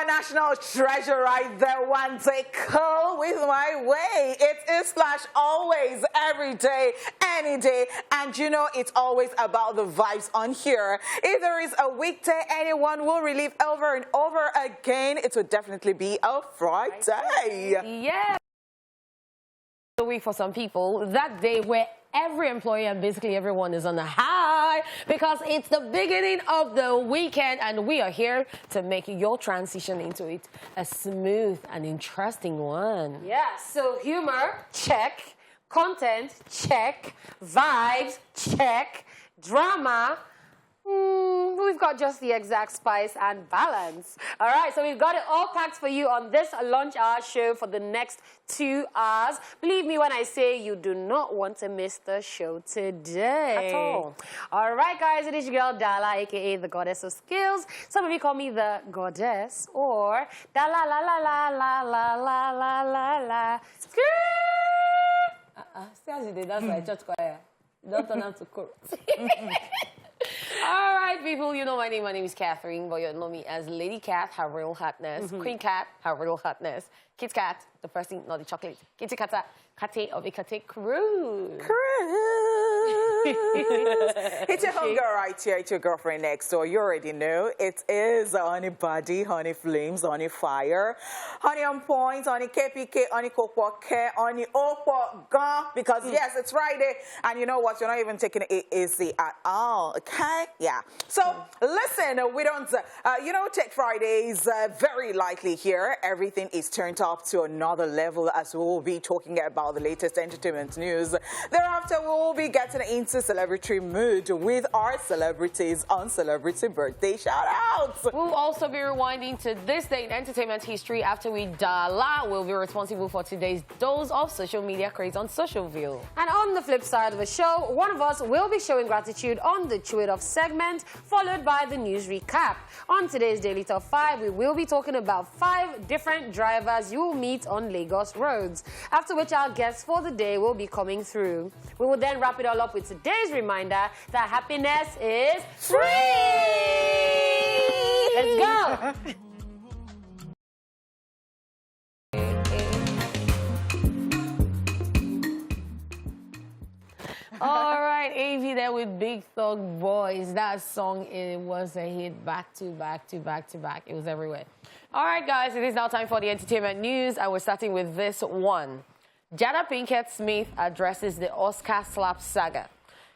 national treasure right there. One day cool with my way. It is Splash always, every day, any day. And you know, it's always about the vibes on here. If there is a weekday anyone will relive over and over again, it would definitely be a Friday. Yeah. The week for some people, that day where every employee and basically everyone is on a high because it's the beginning of the weekend and we are here to make your transition into it a smooth and interesting one. Yeah, so humor, check. Content, check. Vibes, check. Drama, we've got just the exact spice and balance. All right, so we've got it all packed for you on this lunch hour show for the next 2 hours. Believe me when I say you do not want to miss the show today. At all. All right, guys, it is your girl Dala, a.k.a. the Goddess of Skills. Some of you call me the Goddess or Dala la la la la la la la la la. See as you did, that's like church choir. Don't turn out to chorus. All right, people, you know my name. My name is Catherine, but you know me as Lady Cat, her real hotness. Queen Cat, her real hotness. Kit Cat, the first thing, not the chocolate. Kitty Kata, Kate of a Kate Crew. It's your homegirl right here. It's your girlfriend next door. You already know. It is Honey Body, Honey Flames, Honey Fire, Honey on Point, Honey KPK, Honey Kokwoke, Honey Okwo Gone. Because yes, it's Friday. And you know what? You're not even taking it easy at all. Okay? Yeah. So listen, we don't, take Fridays very lightly here. Everything is turned up to another level as we will be talking about the latest entertainment news. Thereafter, we will be getting into celebratory mood with our celebrities on Celebrity Birthday Shoutouts. We'll also be rewinding to this day in entertainment history after we Dala will be responsible for today's dose of social media craze on Social View. And on the flip side of the show, one of us will be showing gratitude on the Chew It Off segment, followed by the news recap. On today's Daily Top 5, we will be talking about 5 different drivers you will meet on Lagos roads, after which our guests for the day will be coming through. We will then wrap it all up with today's reminder that happiness is free! Let's go! All right, AV there with Big Thug Boys. That song, it was a hit back to back to back to back. It was everywhere. All right, guys, it is now time for the entertainment news, and we're starting with this one. Jana Pinkett Smith addresses the Oscar slap saga.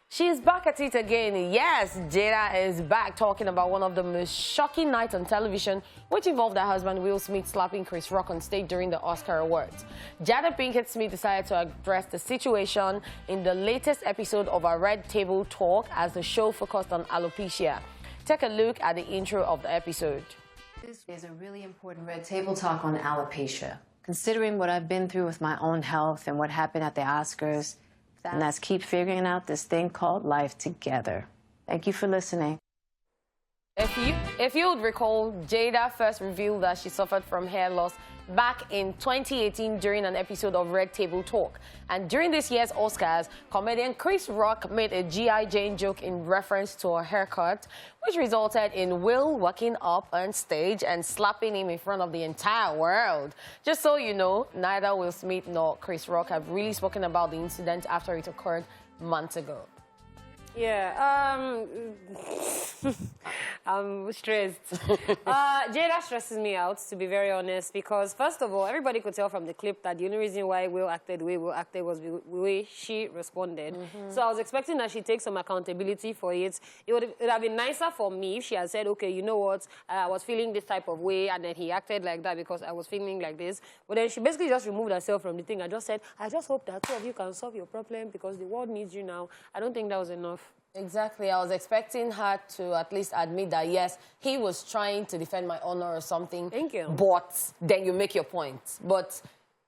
She is back at it again. Yes, Jana is back talking about one of the most shocking nights on television, which involved her husband Will Smith slapping Chris Rock on stage during the Oscar Awards. Jana Pinkett Smith decided to address the situation in the latest episode of our Red Table Talk as the show focused on alopecia. Take a look at the intro of the episode. This is a really important Red Table Talk on alopecia. Considering what I've been through with my own health and what happened at the Oscars, and that's keep figuring out this thing called life together. Thank you for listening. If you would recall, Jada first revealed that she suffered from hair loss back in 2018 during an episode of Red Table Talk. And during this year's Oscars, comedian Chris Rock made a G.I. Jane joke in reference to her haircut, which resulted in Will walking up on stage and slapping him in front of the entire world. Just so you know, neither Will Smith nor Chris Rock have really spoken about the incident after it occurred months ago. Yeah, I'm stressed. Jada stresses me out, to be very honest, because first of all, everybody could tell from the clip that the only reason why Will acted the way Will acted was the way she responded. So I was expecting that she'd take some accountability for it. It would have been nicer for me if she had said, okay, you know what, I was feeling this type of way, and then he acted like that because I was feeling like this. But then she basically just removed herself from the thing and just said, I just hope that 2 of you can solve your problem because the world needs you now. I don't think that was enough. Exactly. I was expecting her to at least admit that, yes, he was trying to defend my honor or something. Thank you. But then you make your point. But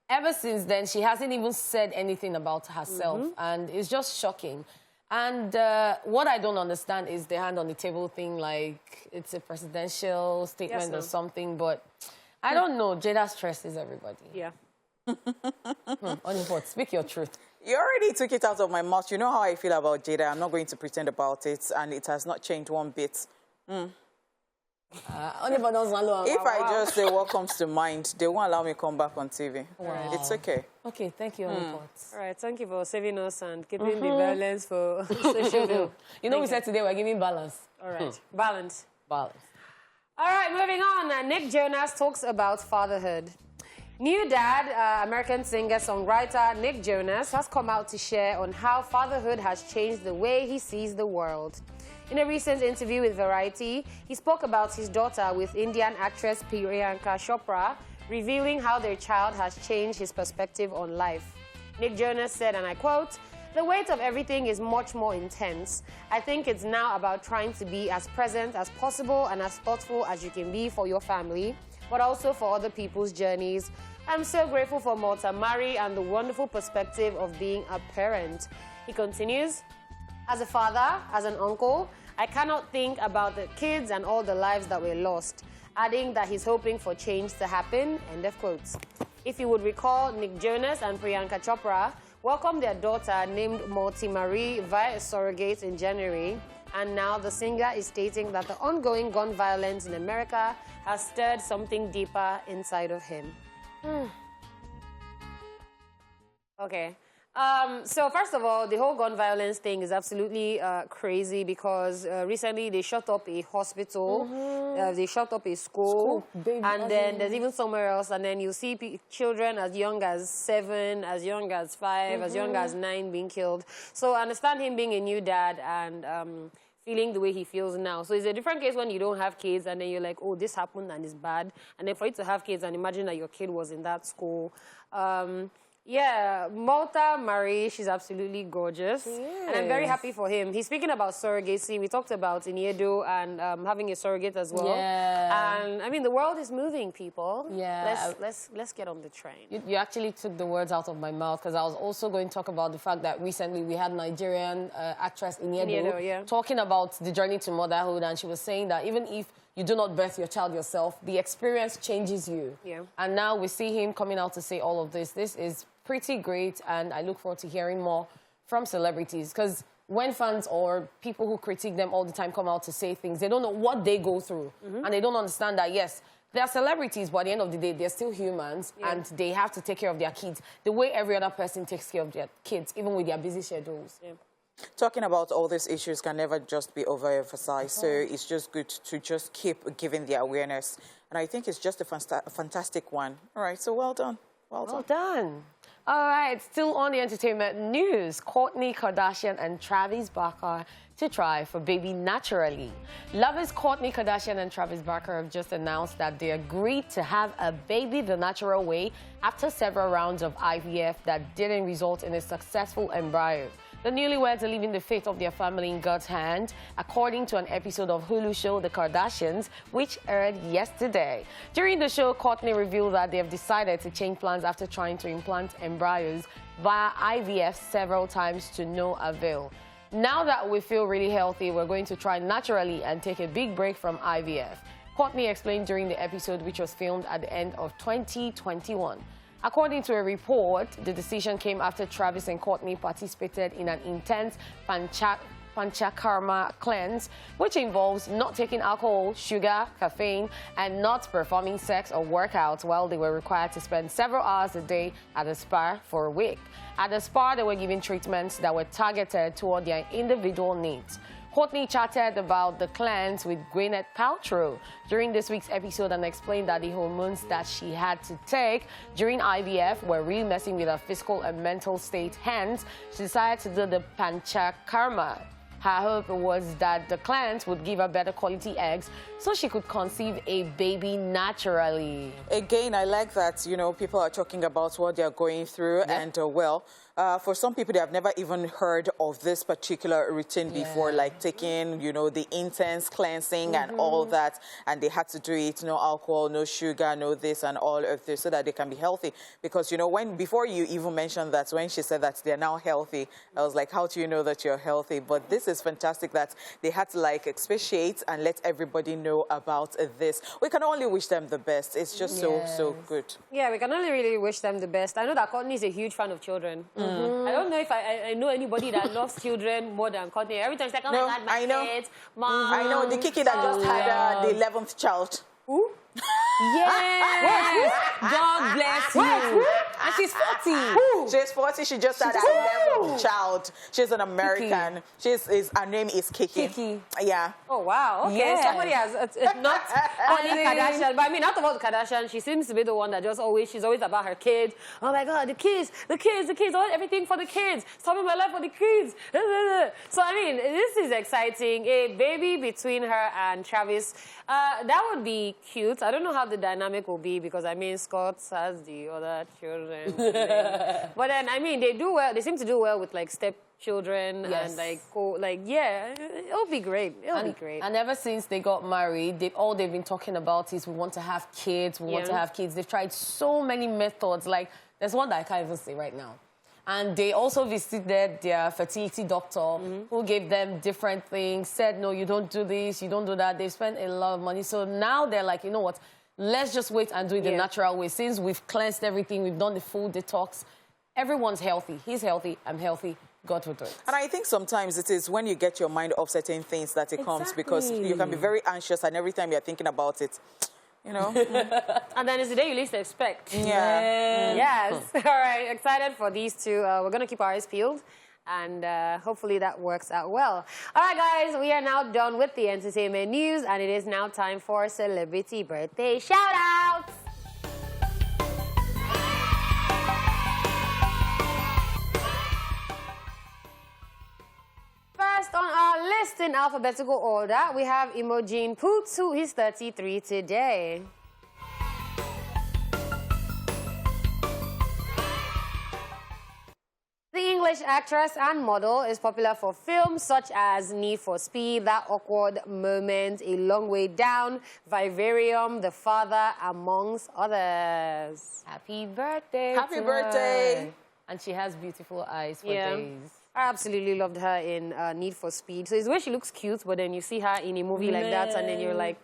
ever since then, she hasn't even said anything about herself. And it's just shocking. And what I don't understand is the hand on the table thing, like it's a presidential statement or something. But I don't know. Jada stresses everybody. Yeah. On your point, speak your truth. You already took it out of my mouth. You know how I feel about Jada. I'm not going to pretend about it, and it has not changed one bit. If I just say what comes to mind, they won't allow me to come back on TV. Wow. It's okay. Okay, thank you, Pots. All right, thank you for saving us and keeping the balance for social. You know, we said today we're giving balance. All right, balance. Balance. All right, moving on. Nick Jonas talks about fatherhood. New dad, American singer-songwriter Nick Jonas has come out to share on how fatherhood has changed the way he sees the world. In a recent interview with Variety, he spoke about his daughter with Indian actress Priyanka Chopra, revealing how their child has changed his perspective on life. Nick Jonas said, and I quote, "The weight of everything is much more intense. I think it's now about trying to be as present as possible and as thoughtful as you can be for your family, but also for other people's journeys. I'm so grateful for Malta Mari and the wonderful perspective of being a parent." He continues, "As a father, as an uncle, I cannot think about the kids and all the lives that were lost," adding that he's hoping for change to happen, end of quotes. If you would recall, Nick Jonas and Priyanka Chopra welcomed their daughter named Malta Mari via a surrogate in January, and now the singer is stating that the ongoing gun violence in America has stirred something deeper inside of him. Okay. So first of all, the whole gun violence thing is absolutely crazy because recently they shut up a hospital, they shut up a school, and then there's even somewhere else, and then you see children as young as 7, as young as 5, as young as 9 being killed. So I understand him being a new dad and feeling the way he feels now. So it's a different case when you don't have kids and then you're like, oh, this happened and it's bad. And then for you to have kids and imagine that your kid was in that school. Yeah, Malta Mari, she's absolutely gorgeous. Yes. And I'm very happy for him. He's speaking about surrogacy. We talked about Iniedo and having a surrogate as well. Yeah. And I mean, the world is moving, people. Yeah. Let's get on the train. You actually took the words out of my mouth because I was also going to talk about the fact that recently we had Nigerian actress Iniedo talking about the journey to motherhood, and she was saying that even if you do not birth your child yourself, the experience changes you. Yeah. And now we see him coming out to say all of this. This is pretty great, and I look forward to hearing more from celebrities, because when fans or people who critique them all the time come out to say things, they don't know what they go through, and they don't understand that, yes, they are celebrities, but at the end of the day, they're still humans, and they have to take care of their kids the way every other person takes care of their kids, even with their busy schedules. Yeah. Talking about all these issues can never just be overemphasized, so it's just good to just keep giving the awareness, and I think it's just a fantastic one. All right, so well done. Well done. All right, still on the entertainment news, Kourtney Kardashian and Travis Barker to try for baby naturally. Lovers Kourtney Kardashian and Travis Barker have just announced that they agreed to have a baby the natural way after several rounds of IVF that didn't result in a successful embryo. The newlyweds are leaving the fate of their family in God's hand, according to an episode of Hulu show The Kardashians, which aired yesterday. During the show, Kourtney revealed that they have decided to change plans after trying to implant embryos via IVF several times to no avail. Now that we feel really healthy, we're going to try naturally and take a big break from IVF. Kourtney explained during the episode, which was filmed at the end of 2021. According to a report, the decision came after Travis and Kourtney participated in an intense panchakarma cleanse, which involves not taking alcohol, sugar, caffeine, and not performing sex or workouts, while they were required to spend several hours a day at a spa for a week. At the spa, they were given treatments that were targeted toward their individual needs. Kourtney chatted about the cleanse with Gwyneth Paltrow during this week's episode and explained that the hormones that she had to take during IVF were really messing with her physical and mental state. Hence, she decided to do the panchakarma. Her hope was that the cleanse would give her better quality eggs so she could conceive a baby naturally. Again, I like that, you know, people are talking about what they're going through, and for some people, they have never even heard of this particular routine before, like taking, you know, the intense cleansing and all that, and they had to do it, no alcohol, no sugar, no this and all of this, so that they can be healthy. Because, you know, before you even mentioned that, when she said that they're now healthy, I was like, how do you know that you're healthy? But this is fantastic that they had to, like, expatiate and let everybody know about this. We can only wish them the best. It's just so good. Yeah, we can only really wish them the best. I know that Kourtney is a huge fan of children. I don't know if I know anybody that loves children more than Courtney. Every time she's like, oh No, my God, my I know. kids, Mom. I know the Kiki that just had the 11th child. Who? Yes. God bless you. And she's 40. She's 40. She just had her 11th child. She's an American. Her name is Kiki. Kiki. Yeah. Oh, wow. Okay, Yeah. somebody has not only Kardashian, but I mean, out of all the Kardashians, she seems to be the one that she's always about her kids. Oh my God, the kids, everything for the kids. Stopping my life for the kids. So, I mean, this is exciting. A baby between her and Travis. That would be cute. I don't know how the dynamic will be because, I mean, Scott has the other children. But then, I mean, they do well. They seem to do well with, like, stepchildren and, like, yeah, it'll be great. It'll be great. And ever since they got married, all they've been talking about is we want to have kids, we want to have kids. They've tried so many methods. Like, there's one that I can't even say right now. And they also visited their fertility doctor who gave them different things, said, no, you don't do this, you don't do that. They've spent a lot of money. So now they're like, you know what, let's just wait and do it the natural way. Since we've cleansed everything, we've done the full detox, everyone's healthy. He's healthy, I'm healthy. God will do it. And I think sometimes it is when you get your mind off certain things that it comes, because you can be very anxious and every time you're thinking about it, you know. And then it's the day you least expect. Yeah. Yes. All right. Excited for these two. We're going to keep our eyes peeled. And hopefully that works out well. All right, guys. We are now done with the entertainment news. And it is now time for celebrity birthday shout-outs. First on our list in alphabetical order, we have Imogen Poots, who is 33 today. The English actress and model is popular for films such as Need for Speed, That Awkward Moment, A Long Way Down, Vivarium, The Father, amongst others. happy birthday. Happy to birthday. her. And she has beautiful eyes for days. I absolutely loved her in Need for Speed. So it's the way she looks cute, but then you see her in a movie like that, and then you're like,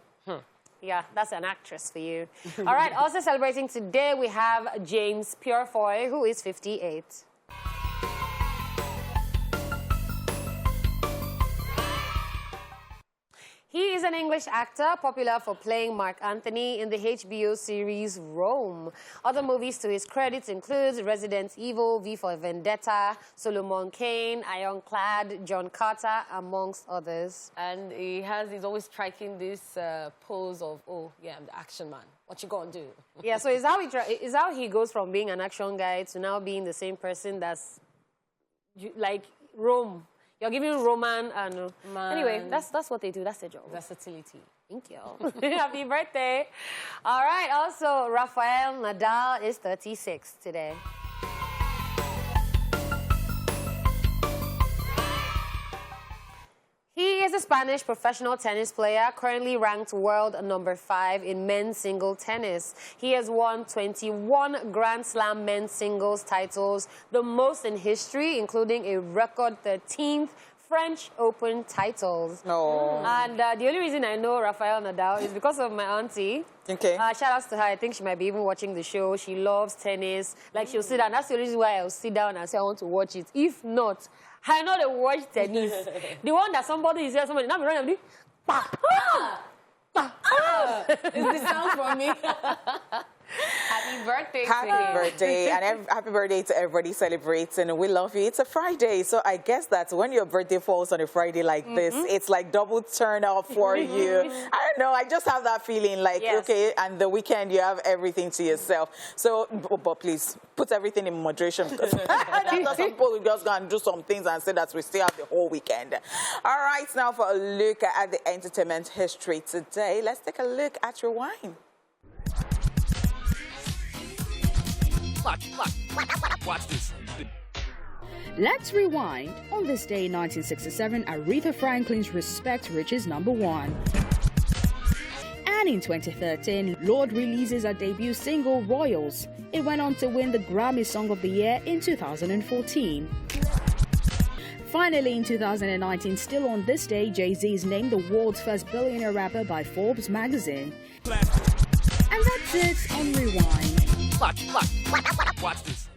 yeah, that's an actress for you. All right, also celebrating today, we have James Purefoy, who is 58. He is an English actor, popular for playing Mark Anthony in the HBO series Rome. Other movies to his credit include Resident Evil, V for Vendetta, Solomon Kane, Ironclad, John Carter, amongst others. And he's always striking this pose of, oh, yeah, I'm the action man. What you gonna do? Yeah, so it's how he goes from being an action guy to now being the same person that's like Rome. You're giving Roman and... Anyway, that's what they do. That's their job. Versatility. Thank you. Happy birthday. All right. Also, Rafael Nadal is 36 today. He is a Spanish professional tennis player, currently ranked world number 5 in men's single tennis. He has won 21 Grand Slam men's singles titles, the most in history, including a record 13th French Open titles. No. And the only reason I know Rafael Nadal is because of my auntie. Okay. Shout outs to her. I think she might be even watching the show. She loves tennis. Like, she'll sit down. That's the only reason why I'll sit down and say I want to watch it. If not, I know they watch tennis. The one that somebody is here, somebody, now be running, Is this sound from me? Happy birthday. Happy birthday. And happy birthday to everybody celebrating. We love you. It's a Friday. So I guess that when your birthday falls on a Friday like this, it's like double turn up for you. I don't know. I just have that feeling like, okay, and the weekend you have everything to yourself. So, but please, put everything in moderation. Because that's some people who just go and do some things and say that we still have the whole weekend. All right, now for a look at the entertainment history today, let's take a look at Rewind. Watch this. Let's rewind. On this day in 1967, Aretha Franklin's Respect reaches #1. And in 2013, Lorde releases her debut single, Royals. It went on to win the Grammy Song of the Year in 2014. Finally, in 2019, still on this day, Jay-Z is named the world's first billionaire rapper by Forbes magazine. And that's it on Rewind. Watch this.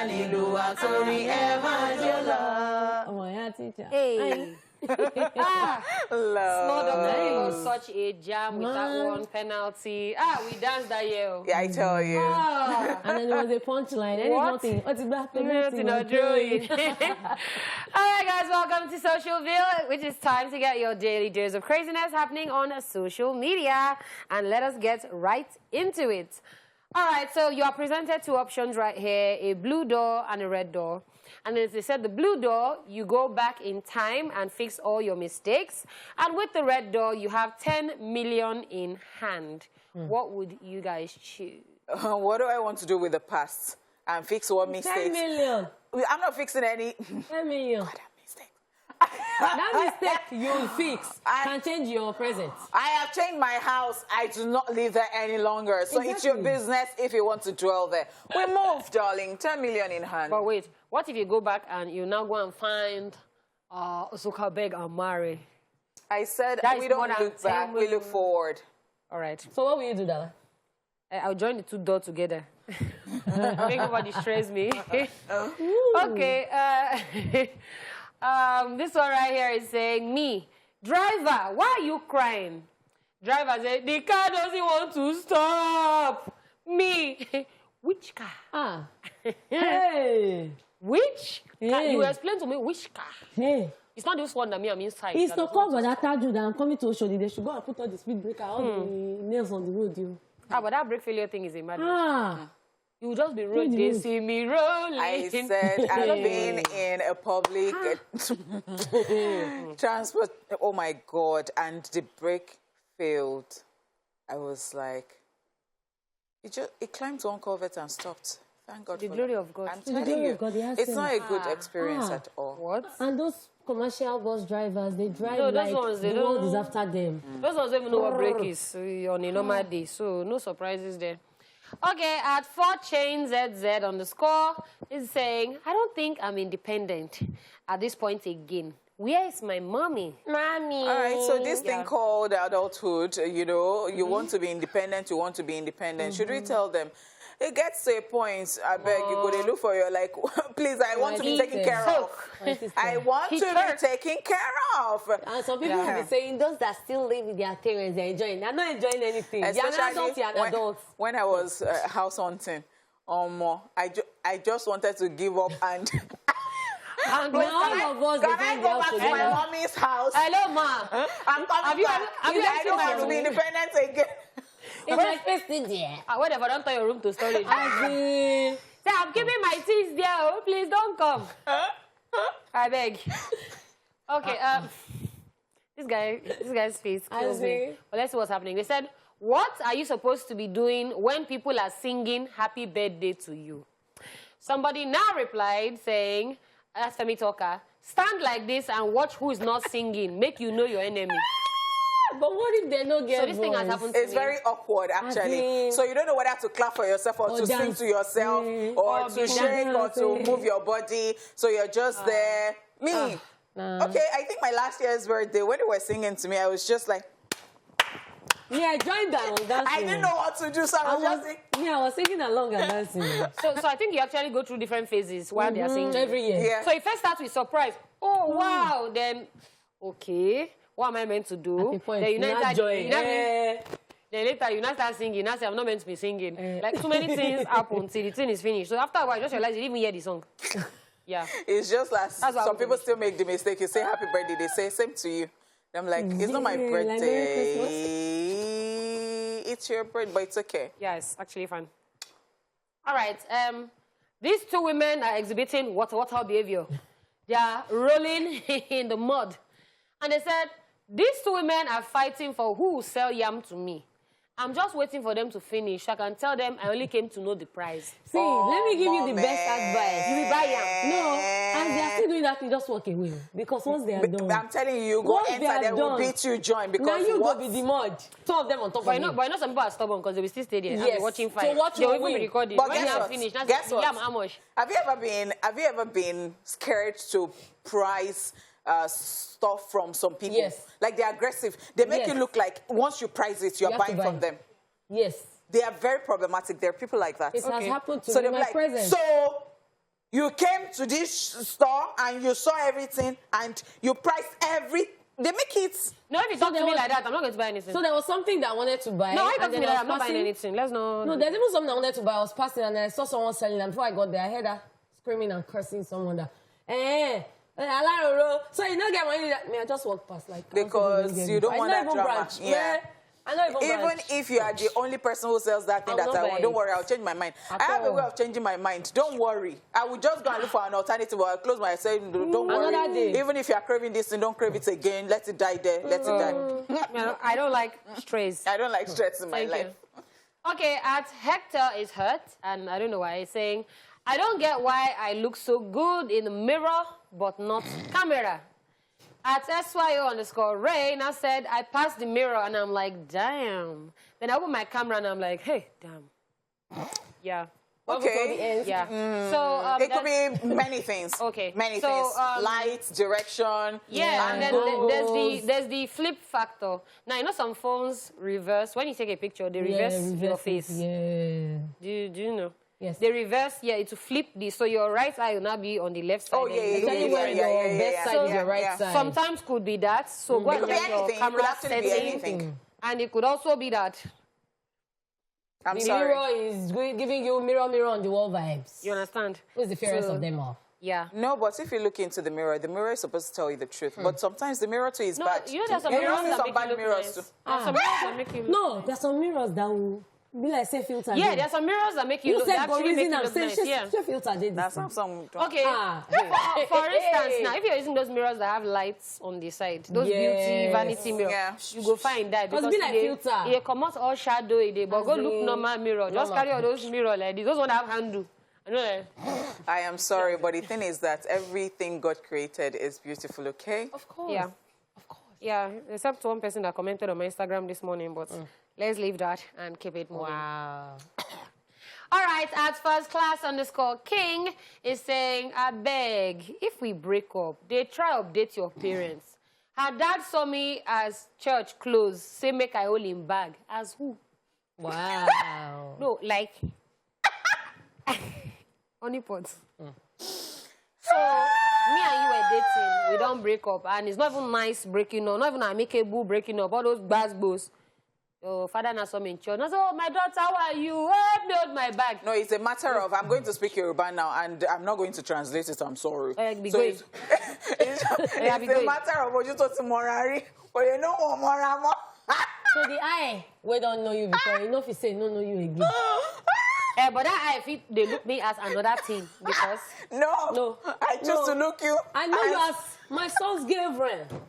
hallelujah, Tori Emajola. Oh, yeah, teacher. Hey. Love. Small Doctor was such a jam with that one penalty. We danced that year. Yeah, I tell you. And then there was a punchline. Anything. What's about Nothing or doing. All right, guys, welcome to Socialville, which is time to get your daily dose of craziness happening on social media. And let us get right into it. All right, so you are presented two options right here, a blue door and a red door. And as they said, the blue door, you go back in time and fix all your mistakes. And with the red door, you have 10 million in hand. What would you guys choose? What do I want to do with the past? And fix what mistakes? 10 million. I'm not fixing any. 10 million. God, that mistake. That mistake you'll fix can change your present. I have changed my house. I do not live there any longer. So it's your business if you want to dwell there. We move, darling. 10 million in hand. But wait, what if you go back and you now go and find Osuka beg and marry? I said That we is don't more than look back. 10 We look million. forward. All right. So what will you do, Dala? I'll join the two doors together. Make nobody stress me. Okay. This one right here is saying, me, driver, why are you crying? Driver said, the car doesn't want to stop. Me, which car? Hey. Which car? Hey. You explain to me which car. Hey. It's not this one that I'm inside. It's that to doesn't cover want to that Taju that I'm coming to Oshodi. They should go and put all the speed breaker, all the nails on the road. You. But that brake failure thing is a madness. You will just be rolling. What do They you see me rolling. I said I've been in a public transport. Oh my God! And the brake failed. I was like, it climbed to one culvert and stopped. Thank God. The for glory that. of God. I'm The telling glory you, of God, yes, it's sir. not a good experience at all. What? And those commercial bus drivers, they drive No, those like ones, they the world don't- is after them. Those ones don't even know what brake is on a normal day, so no surprises there. Okay, at 4chainZZ on the score is saying, I don't think I'm independent at this point again. Where is my mommy? Mommy. All right, so this thing called adulthood, you know, you want to be independent, you want to be independent. Should we tell them? It gets to a point, I beg you, go to look for your, like, please, I want to be taken care of. I want to be taken care of. And some people will be saying, those that still live with their parents, they're enjoying. They're not enjoying anything. You're an adult, you're an adult. When I was house hunting, I just wanted to give up and... And when all of us Can I go back to my mommy's house? Hello, ma. I'm coming back. I don't want to be independent again. It's like pasting there. Whatever, don't turn your room to storage. Say, I'm keeping my things there. Oh, please don't come. I beg. Okay, this guy's face kills me. But let's see what's happening. They said, what are you supposed to be doing when people are singing happy birthday to you? Somebody now replied saying, that's Femi Talker, stand like this and watch who is not singing. Make you know your enemy. But what if they don't get So this thing has happened to me. It's very awkward, actually. So you don't know whether to clap for yourself or to sing to yourself or to shake or to move your body. So you're just there. Me. Okay, I think my last year's birthday, when they were singing to me, I was just like... Yeah, I joined that one dancing. I didn't know what to do, so I was just like... Yeah, I was singing along and dancing. So I think you actually go through different phases while they are singing. Every year. Yeah. So it first starts with surprise. Oh, wow. Then, okay, what am I meant to do? Then you not join. Then later, you not start singing. Now say, I'm not meant to be singing. Like, too many things happen till the thing is finished. So after a while, you just realize you didn't even hear the song. Yeah. It's just like what some people still make the mistake. You say happy birthday, they say same to you. I'm like, it's not my birthday. It's your birthday, but it's okay. Yeah, it's actually fun. All right. These two women are exhibiting water behavior. They are rolling in the mud. And they said, these two women are fighting for who will sell yam to me. I'm just waiting for them to finish. I can tell them I only came to know the price. See, let me give you the best advice. You will buy yam. No, and they are still doing that thing, just walk away. Because once they are done. I'm telling you, go enter, they will beat you, join. Because now you go be the mud. Two of them on top of you. But I know some people are stubborn because they will still stay there and Yes. be watching fight. So watch they will your even be win. recording. But When guess you what? finish, that's Guess what? yam how much? Have you ever been scared to price stuff from some people? Yes. Like they're aggressive. They make you look like once you price it, you're buying from them. Yes. They are very problematic. There are people like that. It has happened to So me they're in my like, presence. so You came to this store and you saw everything and you priced they make it. No, if you talk to me like that, I'm not going to buy anything. So there was something that I wanted to buy. No, I talk to me like that, I'm not buying anything. Let's not. No, there's even something I wanted to buy. I was passing and I saw someone selling, and before I got there, I heard her screaming and cursing someone that, so you don't get money. I just walk past like. Because you don't want that drama. Branch. Yeah. I know even if you are the only person who sells that thing that I want, don't worry, I'll change my mind. I have a way of changing my mind. Don't worry. I will just go and look for an alternative, or I'll close myself. Don't worry. Even if you are craving this thing, don't crave it again. Let it die there. Let it die. I don't like stress. I don't like stress in my life. Okay, at Hector is hurt, and I don't know why he's saying, I don't get why I look so good in the mirror, but not camera. At SYO_Ray, now said, I passed the mirror, and I'm like, damn. Then I open my camera, and I'm like, hey, damn. Yeah. Okay. Yeah. So it could be many things. Okay. Many things. Light, direction. Yeah, and then there's the flip factor. Now, you know some phones reverse. When you take a picture, they reverse your face. Yeah. Do you know? Yes. They reverse, it will flip this. So your right eye will now be on the left side. Oh, Your best side is your right side. Sometimes could be that. So go and get your camera setting. And it could also be that. I'm the sorry. Mirror is giving you mirror on the wall vibes. You understand? Who's the fairest of them all? Yeah. No, but if you look into the mirror is supposed to tell you the truth. But sometimes the mirror too is bad. You know there's some mirrors that make you look nice. Some mirrors that make you look No, there's some mirrors that will be like say filter. Yeah, there's some mirrors that make you look nice. Yeah. Filter did That's not some. Okay. For instance, now if you're using those mirrors that have lights on the side, those beauty vanity mirrors, you go find that because be like filter. It come out all shadowy, but go look normal mirror. Just carry all those mirrors like this. Those ones have handle. I am sorry, but the thing is that everything God created is beautiful, okay? Of course. Yeah. Of course. Yeah, except one person that commented on my Instagram this morning, but let's leave that and keep it moving. Wow. All right, at firstclass_King is saying, I beg, if we break up, they try to update your parents. Her dad saw me as church clothes, say make I hold him bag. As who? Wow. No, like... Honey pots. So, me and you were dating, we don't break up, and it's not even nice breaking up, not even amicable breaking up, all those bass. Your father now saw me in church. I said, oh, my daughter, how are you? Help me hold my bag. No, it's a matter of, I'm going to speak Yoruba now, and I'm not going to translate it, I'm sorry. It's a matter of Ojuto Morari, but you know what, Moramo. So the eye, we don't know you before, you know if you say no you again. But that I they look me as another thing because no, I choose to look you. I know you as my son's girlfriend. So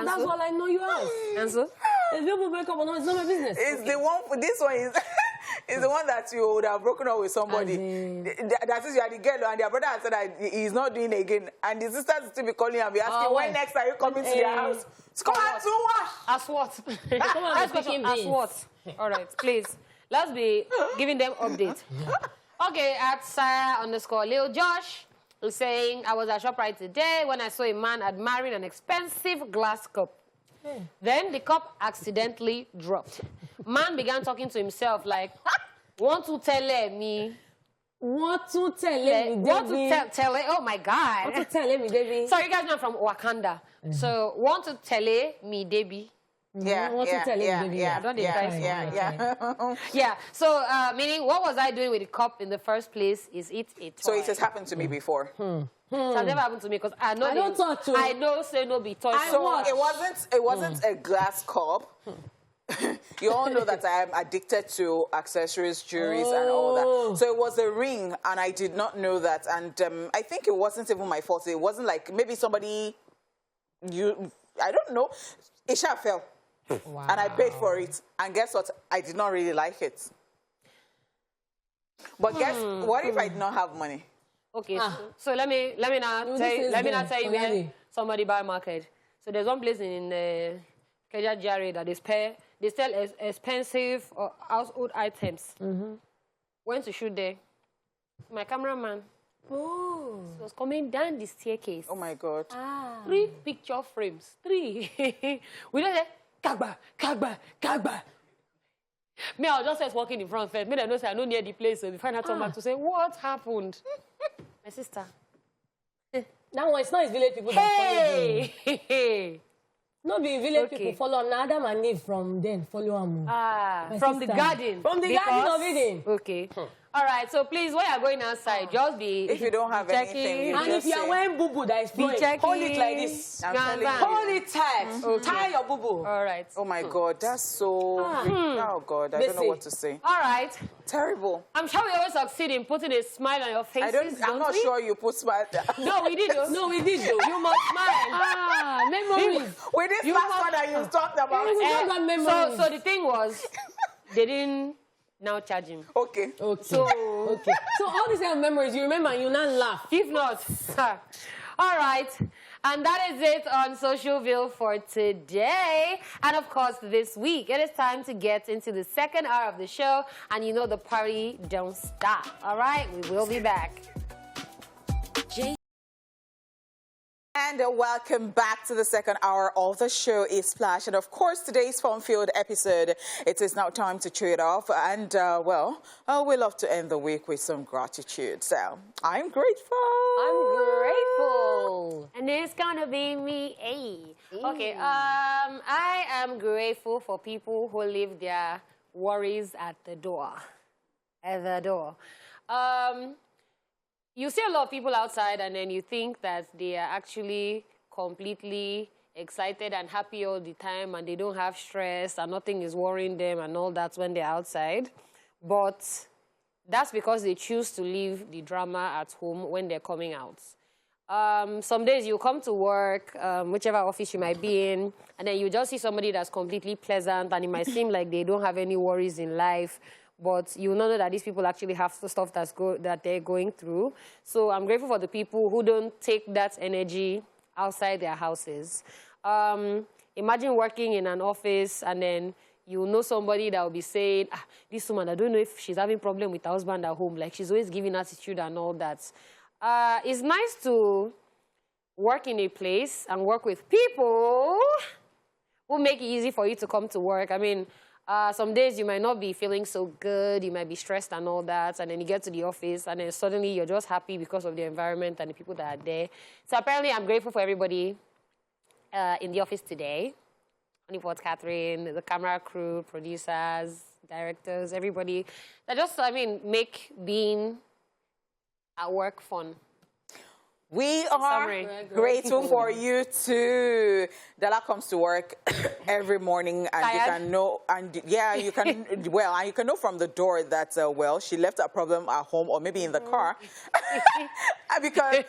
that's all I know you as. And so? If people break up or not, it's not my business. It's the one. This one is the one that you would have broken up with somebody. That is, you are the girl, and their brother has said that he's not doing it again, and the sisters still be calling and be asking when next are you coming to their house? Come on to what? As what? Come on, as what? All right, please. Let's be giving them updates. Okay, at Sarah_Lil Josh is saying, I was at ShopRite today when I saw a man admiring an expensive glass cup. Then the cup accidentally dropped. Man began talking to himself like, want to tell me? Want to tell me, Want to tell it? Oh, my God. Want to tell me, Debbie? Sorry, you guys know I'm from Wakanda. So, want to tell me, Debbie? Yeah. So, meaning, what was I doing with the cup in the first place? Is it a toy? So it has happened to me before. So it never happened to me because I know. I don't touch you. I know say no be toy. So it wasn't a glass cup. You all know that I am addicted to accessories, jewelries, and all that. So it was a ring, and I did not know that. And I think it wasn't even my fault. It wasn't like maybe somebody. I don't know. It shall fell. Wow. And I paid for it. And guess what? I did not really like it. But guess what if I did not have money? Okay, so let me now tell you where somebody buy market. So there's one place in Keja Jare that they sell expensive household items. Went to shoot there. My cameraman was coming down the staircase. Oh my God. 3 picture frames. 3. We don't say, Kagba. Me, I was just walking in front first. Me, I know say I know near the place. So we find out back to say, what happened? My sister. That one, it's not his village people that follow him. Not be village people follow him. Adam and Eve from then follow him. From the garden. From the garden of Eden. Okay. All right, so please, when you're going outside, just be... If you don't have anything, you and if you're wearing boo-boo that is flowing, hold it like this. Hold it tight. Tie your boo-boo. All right. Oh, my God, that's so... Oh, God, I don't know what to say. All right. Terrible. I'm sure we always succeed in putting a smile on your faces, I'm not sure you put smile there. No, we did. No, we did. You must smile. Memories. With this last one that you talked about. So the thing was, they didn't now charge him. Okay. So all these kind of memories, you remember and you not laugh. If not, all right. And that is it on Socialville for today. And of course, this week, it is time to get into the second hour of the show. And you know the party don't stop. All right, we will be back. And welcome back to the second hour of the show, is Splash. And of course, today's fun-filled episode, it is now time to trade off. And, we love to end the week with some gratitude. So, I'm grateful. I'm grateful. And it's gonna be me. Okay, I am grateful for people who leave their worries at the door. You see a lot of people outside and then you think that they are actually completely excited and happy all the time and they don't have stress and nothing is worrying them and all that when they're outside. But that's because they choose to leave the drama at home when they're coming out. Some days you come to work, whichever office you might be in, and then you just see somebody that's completely pleasant and it might seem like they don't have any worries in life. But you know that these people actually have stuff that they're going through. So I'm grateful for the people who don't take that energy outside their houses. Imagine working in an office and then you know somebody that will be saying, this woman, I don't know if she's having a problem with her husband at home. Like, she's always giving attitude and all that. It's nice to work in a place and work with people who make it easy for you to come to work. I mean, some days you might not be feeling so good, you might be stressed and all that, and then you get to the office, and then suddenly you're just happy because of the environment and the people that are there. So apparently I'm grateful for everybody in the office today. Honeypot Catherine, the camera crew, producers, directors, everybody. That just, make being at work fun. We are grateful for you too. Della comes to work every morning, and you can know, and you can and you can know from the door that she left her problem at home or maybe in the car, because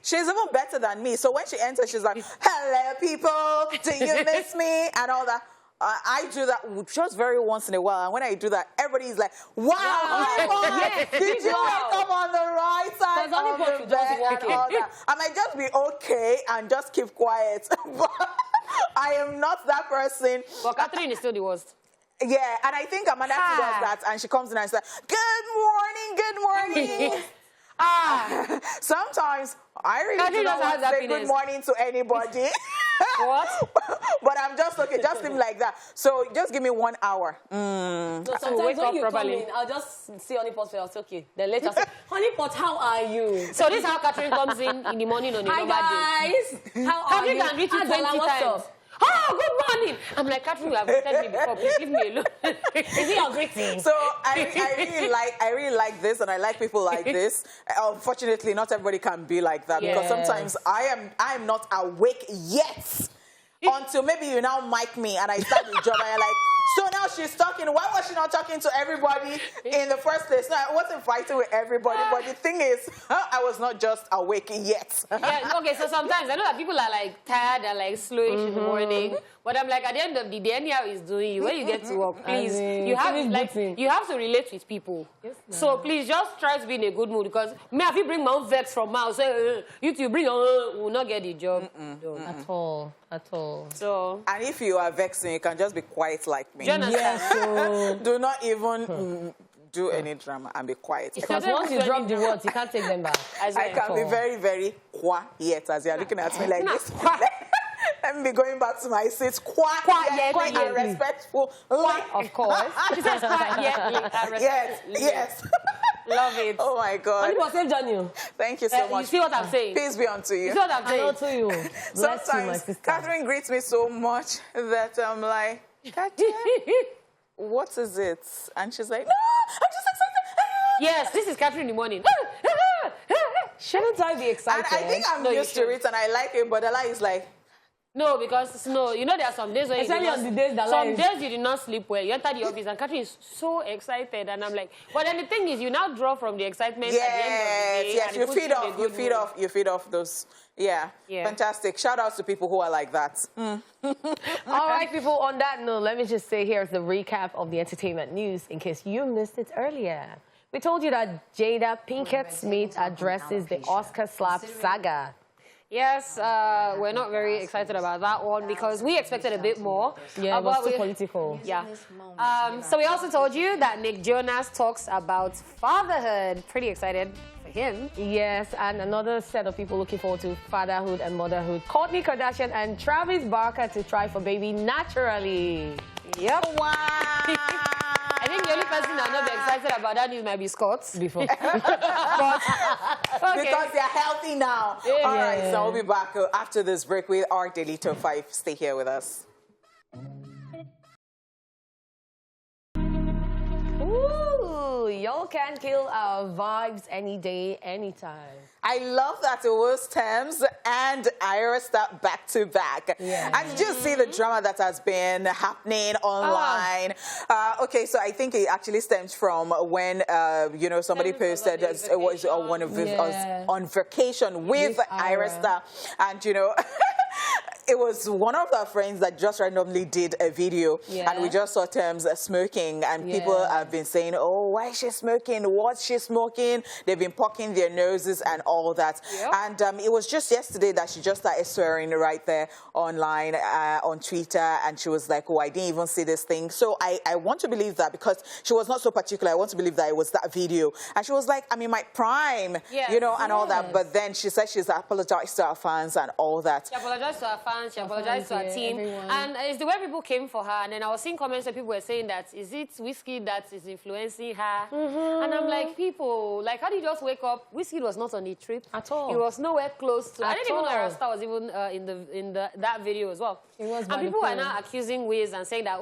she's even better than me. So when she enters, she's like, "Hello, people, do you miss me?" and all that. I do that just very once in a while, and when I do that, everybody's like, "Wow, did you wake up on the right side of the bed?" and all that. I might just be okay and just keep quiet, but I am not that person. But Catherine is still the worst. Yeah, and I think Amanda does that, and she comes in and says, "Good morning." Sometimes I really don't want to say good morning to anybody. What? But I'm just okay, just leave like that. So just give me 1 hour. So sometimes when you come in, I'll just see Honeypot, I'll say, okay. Then later say, Honeypot, how are you? So this is how Catherine comes in the morning on a normal day. Hi guys, how are you? Catherine can greet you 20 times. Oh, good morning. I'm like, Catherine, you have greeted me before. Please leave me alone. Is it your greeting? So I really like this, and I like people like this. Unfortunately, not everybody can be like that, because sometimes I am not awake yet until maybe you now mic me and I start the job and you're like, so now she's talking. Why was she not talking to everybody in the first place? No, I wasn't fighting with everybody, but the thing is, I was not just awake yet. Okay, so sometimes I know that people are like tired and like slowish in the morning, but I'm like, at the end of the day, anyhow is doing you. When you get to work, please, you have to relate with people. Yes, so please just try to be in a good mood, because me, if you bring my own vex from house, you bring your own, will not get the job done. At all. So, and if you are vexing, you can just be quiet like me. Jonas, do not even do any drama and be quiet. Because once you drop the words, you can't take them back. I can be very, very quiet as you're looking at me like this. Let me be going back to my seat. Quiet and respectful. Of course. She says quietly and respectfully. Yes. Love it. Oh my God. And it was same journey. Thank you so much. You see what I'm saying? Peace be unto you. You see what I'm I saying? know to you. Bless you, my Sometimes sister. Catherine greets me so much that I'm like, Catherine, what is it? And she's like, no, I'm just excited. Yes, this is Catherine in the morning. Shouldn't I be excited? And I think I'm No, you used to it and I like it, but Ella is like, No, because you know there are some days where Especially you on the days that some lies. days you did not sleep well. You enter the office and Catherine is so excited, and I'm like, but then the thing is, you now draw from the excitement at the end of the day. yes, and you it puts feed in a off, good mood. you feed off those, yeah. Fantastic. Shout out to people who are like that. All right, people, on that note, let me just say here's the recap of the entertainment news in case you missed it earlier. We told you that Jada Pinkett Smith addresses the Oscar slap saga. Yes, we're not very excited about that one because we expected a bit more. Yeah, it was too political. Yeah. So we also told you that Nick Jonas talks about fatherhood. Pretty excited for him. Yes, and another set of people looking forward to fatherhood and motherhood. Kourtney Kardashian and Travis Barker to try for baby naturally. Yep. Wow. I think the only person that will not be excited about that news might be Scott. Before. But, okay. Because they're healthy now. Yeah. All right, so we'll be back after this break with our Daily Top 5. Stay here with us. Ooh, y'all can kill our vibes any day, anytime. I love that it was Thames and Iris that back to back. Yeah. And did you see the drama that has been happening online? Okay, so I think it actually stems from when somebody posted it was one of us on vacation with Iris, and it was one of our friends that just randomly did a video, and we just saw Thames smoking, and people have been saying, oh, why is she smoking? What's she smoking? They've been poking their noses and all that. Yep. And it was just yesterday that she just started swearing right there online on Twitter, and she was like, oh, I didn't even see this thing. So I want to believe that because she was not so particular. I want to believe that it was that video. And she was like, I'm in my prime, and all that. But then she said she's apologized to her fans and all that. She apologized to her fans, she apologized to her team. Everyone. And it's the way people came for her. And then I was seeing comments where people were saying that, is it whiskey that is influencing her? And I'm like, people, like, how do you just wake up? Whiskey was not on the trip. At all. It was nowhere close to. I didn't even know all. Rasta was even in that video as well. It was and people are now accusing Wiz and saying that,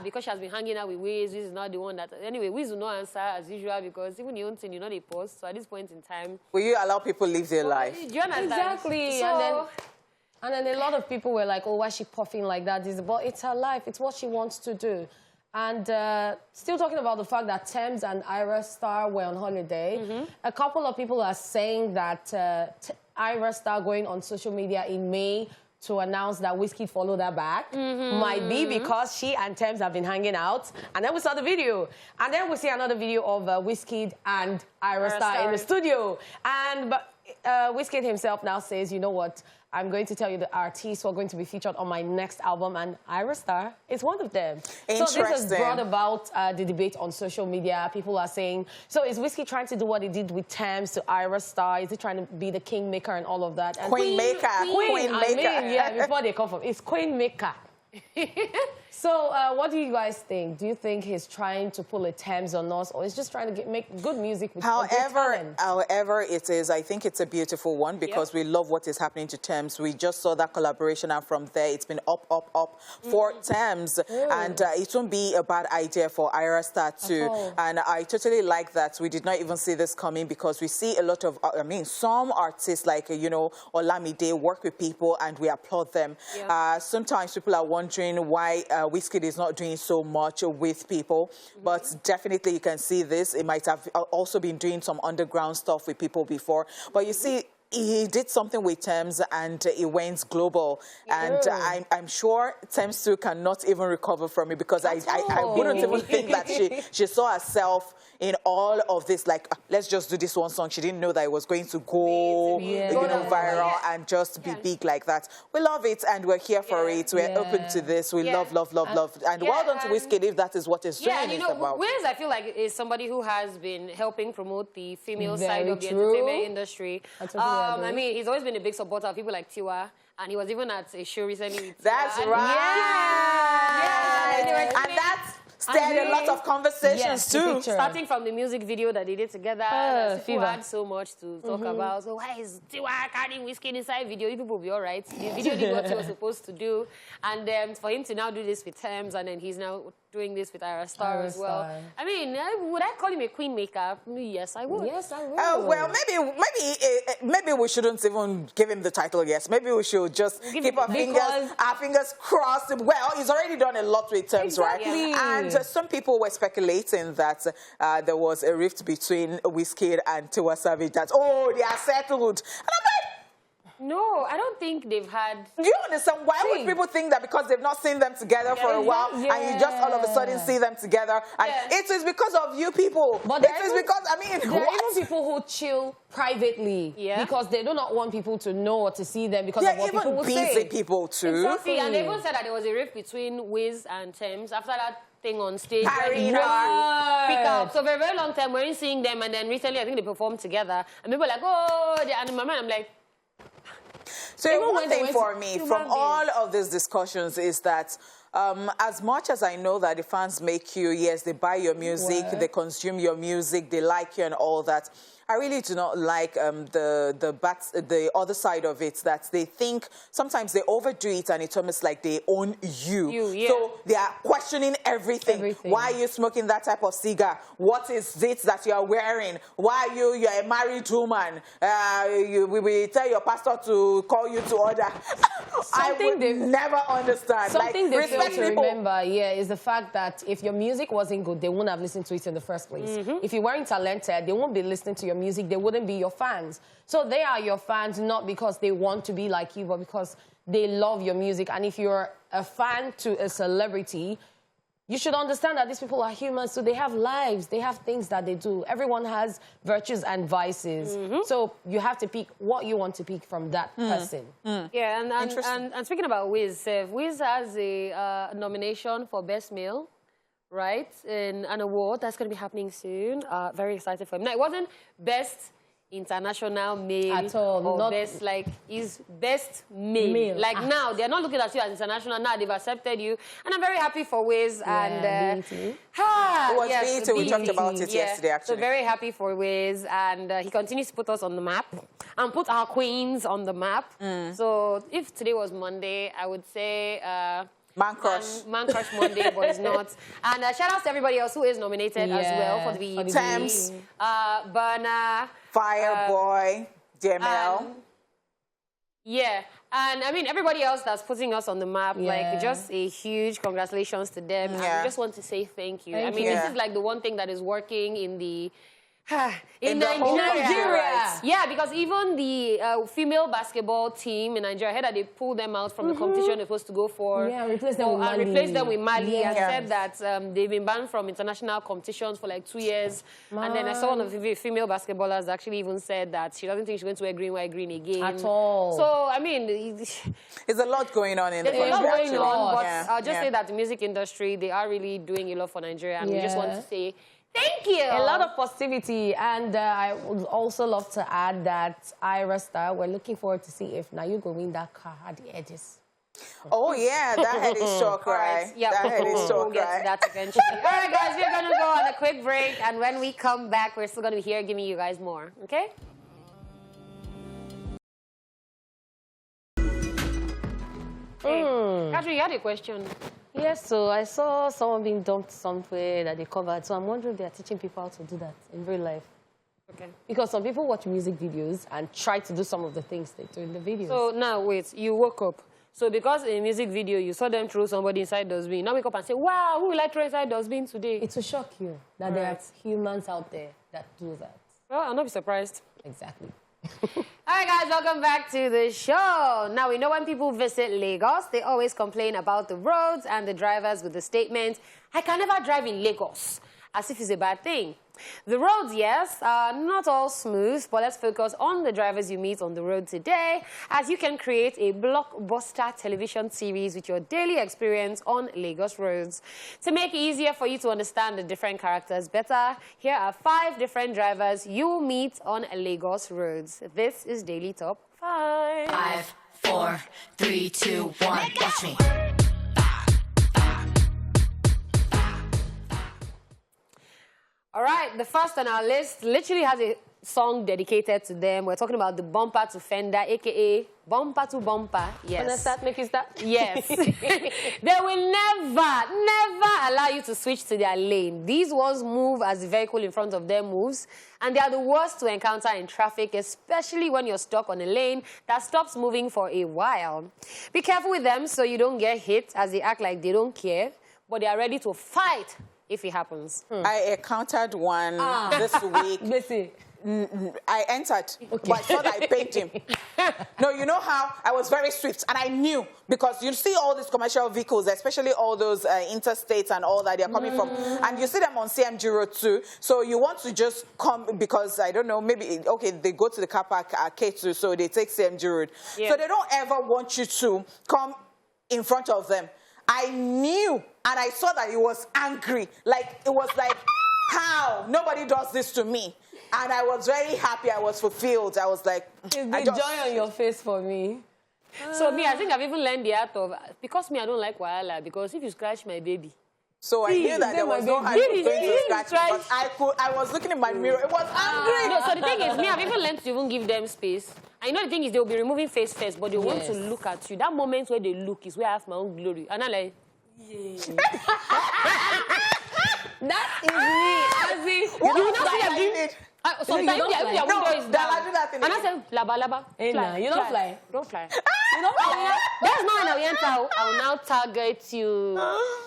because she has been hanging out with Wiz is not the one that... Anyway, Wiz will not answer as usual because even your own thing, you know, they post. So at this point in time... Will you allow people live their life? Do you understand? Exactly. So, And then a lot of people were like, oh, why is she puffing like that? But it's her life. It's what she wants to do. And still talking about the fact that Thames and Ira Star were on holiday, a couple of people are saying that Ira Star going on social media in May to announce that Whiskey followed her back might be because she and Thames have been hanging out. And then we saw the video. And then we see another video of Whiskey and Ira Star in the studio. And Whiskey himself now says, you know what? I'm going to tell you the artists who are going to be featured on my next album, and Ira Star is one of them. So this has brought about the debate on social media. People are saying, so is Whiskey trying to do what he did with Thames to Ira Star? Is he trying to be the kingmaker and all of that? And Queen maker. Before they come from, it's Queen maker. So what do you guys think? Do you think he's trying to pull a Thames on us, or he's just trying to make good music with However it is, I think it's a beautiful one because we love what is happening to Thames. We just saw that collaboration, and from there it's been up for Thames. And it won't be a bad idea for Ira Star too. And I totally like that. We did not even see this coming because we see a lot of, some artists like, Olamide work with people and we applaud them. Sometimes people are wondering why Wizkid is not doing so much with people, but definitely you can see this. It might have also been doing some underground stuff with people before, but you see, he did something with Thames and it went global. And I'm sure Thames too cannot even recover from it because I wouldn't even think that she saw herself in all of this, like, let's just do this one song. She didn't know that it was going to go viral and just be big like that. We love it and we're here for it. We're open to this. We love. And well done to Wizkid if that is what his training is about. Wiz, I feel like, is somebody who has been helping promote the female side of the entertainment industry. I mean, he's always been a big supporter of people like Tiwa, and he was even at a show recently with That's right. Yeah. And that's stirred a lot of conversations too. Starting from the music video that they did together, people had so much to talk about. So why is Tiwa carrying whiskey inside video? You people will be all right. The video did what he was supposed to do, and for him to now do this with Thames, and then he's now doing this with Ira Star as well. I mean, would I call him a queen maker? Yes, I would. Yes, I would. Well, maybe we shouldn't even give him the title. Yes, maybe we should just keep our fingers crossed. Well, he's already done a lot with Thames, right? And some people were speculating that there was a rift between Wizkid and Tiwa Savage. That they are settled. And I'm like, no, I don't think they've had... Do you understand? Why would people think that because they've not seen them together for a while and you just all of a sudden see them together? And it is because of you people. But it is because, I mean, there are even people who chill privately because they do not want people to know or to see them because of what people will say. Busy people too. Exactly, and they even said that there was a rift between Wiz and Thames after that thing on stage. Pick up. So for a very long time, we weren't seeing them, and then recently I think they performed together, and people were like, and in my mind I'm like... So one thing for me from all of these discussions is that as much as I know that the fans make you, yes, they buy your music, they consume your music, they like you and all that, I really do not like the other side of it, that they think sometimes they overdo it and it's almost like they own you. So they are questioning everything. Why are you smoking that type of cigar? What is it that you are wearing? Why are you're a married woman? We will tell your pastor to call you to order. I would never understand. Something they fail to remember, is the fact that if your music wasn't good, they wouldn't have listened to it in the first place. If you weren't talented, they won't be listening to your music, they wouldn't be your fans. So they are your fans not because they want to be like you, but because they love your music. And if you're a fan to a celebrity, you should understand that these people are humans, so they have lives, they have things that they do. Everyone has virtues and vices. So you have to pick what you want to pick from that person. Yeah, and speaking about Wiz, Wiz has a nomination for Best Male, right, in an award that's going to be happening soon. Very excited for him. Now, it wasn't Best International Male at all, or Best, like, he's Best Male. Like, now, they're not looking at you as international. Now, they've accepted you. And I'm very happy for Wiz. And it was BET. We talked about it yesterday, actually. So very happy for Wiz. And he continues to put us on the map and put our queens on the map. So if today was Monday, I would say... Man Crush Monday, but it's not. And shout out to everybody else who is nominated as well for the Thames, Burna, Fireboy, DML. And I mean, everybody else that's putting us on the map, like, just a huge congratulations to them. And we just want to say thank you. I mean, this is like the one thing that is working in the... in Nigeria. Yeah, because even the female basketball team in Nigeria, I heard that they pulled them out from the competition they're supposed to go for. Replaced them with Mali. And said that they've been banned from international competitions for like 2 years. And then I saw one of the female basketballers actually even said that she doesn't think she's going to wear green, white, green again. At all. So, I mean... There's a lot going on in the country, actually. But I'll just say that the music industry, they are really doing a lot for Nigeria. And we just want to say... Thank you. A lot of positivity. And I would also love to add that Ira Star, we're looking forward to see if now you go win that car at the edges. Oh, yeah, that head is sure cry. That head is sure cry. We'll get to that eventually. All right, guys, we're going to go on a quick break. And when we come back, we're still going to be here giving you guys more. Okay? Hey, Catherine, you had a question. Yes, so I saw someone being dumped somewhere that they covered. So I'm wondering if they're teaching people how to do that in real life. Okay. Because some people watch music videos and try to do some of the things they do in the videos. So now, wait, you woke up. So because in a music video, you saw them throw somebody inside dustbin. Now wake up and say, wow, who will I throw inside dustbin today? It will shock you that there are humans out there that do that. Well, I'll not be surprised. Exactly. All right, guys, welcome back to the show. Now, we know when people visit Lagos, they always complain about the roads and the drivers with the statement, I can never drive in Lagos, as if it's a bad thing. The roads, yes, are not all smooth, but let's focus on the drivers you meet on the road today, as you can create a blockbuster television series with your daily experience on Lagos roads. To make it easier for you to understand the different characters better, here are 5 different drivers you'll meet on Lagos roads. This is Daily Top 5. 5, 4, 3, 2, 1, watch me. All right, the first on our list literally has a song dedicated to them. We're talking about the bumper to fender, a.k.a. bumper to bumper. Yes. Wanna start, make it start? Yes. They will never allow you to switch to their lane. These ones move as the vehicle in front of them moves, and they are the worst to encounter in traffic, especially when you're stuck on a lane that stops moving for a while. Be careful with them so you don't get hit, as they act like they don't care, but they are ready to fight if it happens. I encountered one this week. Listen. I entered, but I thought I paid him. No, you know how I was very swift, and I knew, because you see all these commercial vehicles, especially all those interstates and all that they're coming from, and you see them on CMG Road too. So you want to just come, because I don't know, maybe, okay, they go to the car park at K2, so they take CMG Road. Yeah. So they don't ever want you to come in front of them. I knew, and I saw that he was angry. Like, it was like, how? Nobody does this to me. And I was very happy. I was fulfilled. I was like, it's the joy on your face for me. So me, I think I've even learned the art of, because me, I don't like wahala, because if you scratch my baby. So I knew that there was no hand going to scratch me, but I was looking in my mirror. It was angry. No, so the thing is, me, I've even learned to even give them space. I know the thing is, they'll be removing face first, but they want to look at you. That moment where they look is where I have my own glory. And I'm like, that is me. As in, you will not see them doing. Sometimes their window is down. And I say, laba, laba. Hey, fly, you don't fly. Don't fly. You don't fly. That's not when I enter. I will now target you.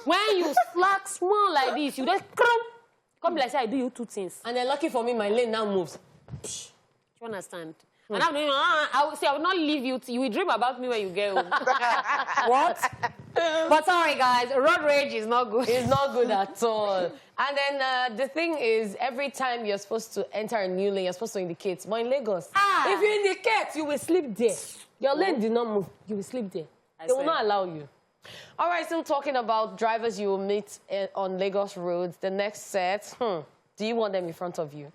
When you slack small like this, you just come like say I do you two things. And then lucky for me, my lane now moves. Do you understand? And I'm doing, I will not leave you. You will dream about me when you get home. What? But sorry, guys, road rage is not good. It's not good at all. And then the thing is, every time you're supposed to enter a new lane, you're supposed to indicate. But in Lagos, if you indicate, you will sleep there. Your lane did not move. You will sleep there. They will not allow you. All right, still talking about drivers you will meet on Lagos roads. The next set, do you want them in front of you?